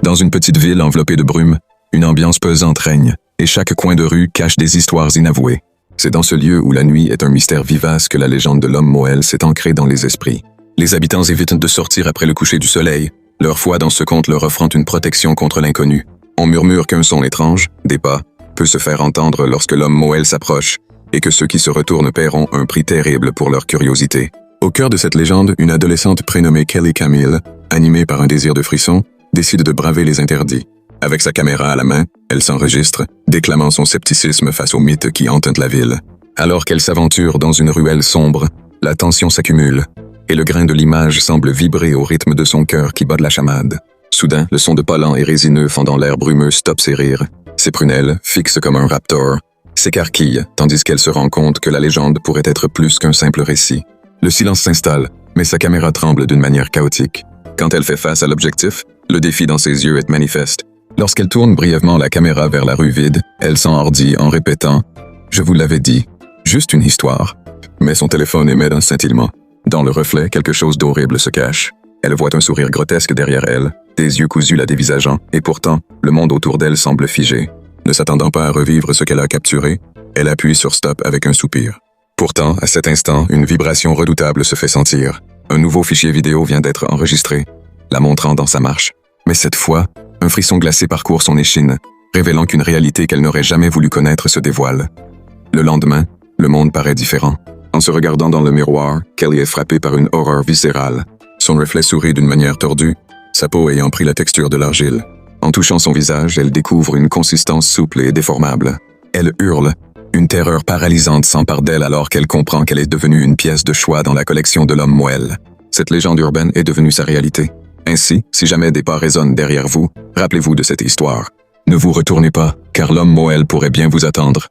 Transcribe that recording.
Dans une petite ville enveloppée de brume, une ambiance pesante règne, et chaque coin de rue cache des histoires inavouées. C'est dans ce lieu où la nuit est un mystère vivace que la légende de l'homme Moël s'est ancrée dans les esprits. Les habitants évitent de sortir après le coucher du soleil, leur foi dans ce conte leur offrant une protection contre l'inconnu. On murmure qu'un son étrange, des pas, peut se faire entendre lorsque l'homme Moël s'approche, et que ceux qui se retournent paieront un prix terrible pour leur curiosité. Au cœur de cette légende, une adolescente prénommée Kelly Camille, animée par un désir de frisson, décide de braver les interdits. Avec sa caméra à la main, elle s'enregistre, déclamant son scepticisme face aux mythes qui hantent la ville. Alors qu'elle s'aventure dans une ruelle sombre, la tension s'accumule, et le grain de l'image semble vibrer au rythme de son cœur qui bat de la chamade. Soudain, le son de pas lent et résineux fendant l'air brumeux stoppe ses rires. Ses prunelles, fixes comme un raptor, s'écarquillent, tandis qu'elle se rend compte que la légende pourrait être plus qu'un simple récit. Le silence s'installe, mais sa caméra tremble d'une manière chaotique. Quand elle fait face à l'objectif, le défi dans ses yeux est manifeste. Lorsqu'elle tourne brièvement la caméra vers la rue vide, elle s'enhardit en répétant « Je vous l'avais dit, juste une histoire ». Mais son téléphone émet d'un scintillement. Dans le reflet, quelque chose d'horrible se cache. Elle voit un sourire grotesque derrière elle, des yeux cousus la dévisageant, et pourtant, le monde autour d'elle semble figé. Ne s'attendant pas à revivre ce qu'elle a capturé, elle appuie sur stop avec un soupir. Pourtant, à cet instant, une vibration redoutable se fait sentir. Un nouveau fichier vidéo vient d'être enregistré, la montrant dans sa marche. Mais cette fois, un frisson glacé parcourt son échine, révélant qu'une réalité qu'elle n'aurait jamais voulu connaître se dévoile. Le lendemain, le monde paraît différent. En se regardant dans le miroir, Kelly est frappée par une horreur viscérale. Son reflet sourit d'une manière tordue, sa peau ayant pris la texture de l'argile. En touchant son visage, elle découvre une consistance souple et déformable. Elle hurle. Une terreur paralysante s'empare d'elle alors qu'elle comprend qu'elle est devenue une pièce de choix dans la collection de l'homme Moël. Cette légende urbaine est devenue sa réalité. Ainsi, si jamais des pas résonnent derrière vous, rappelez-vous de cette histoire. Ne vous retournez pas, car l'homme Moël pourrait bien vous attendre.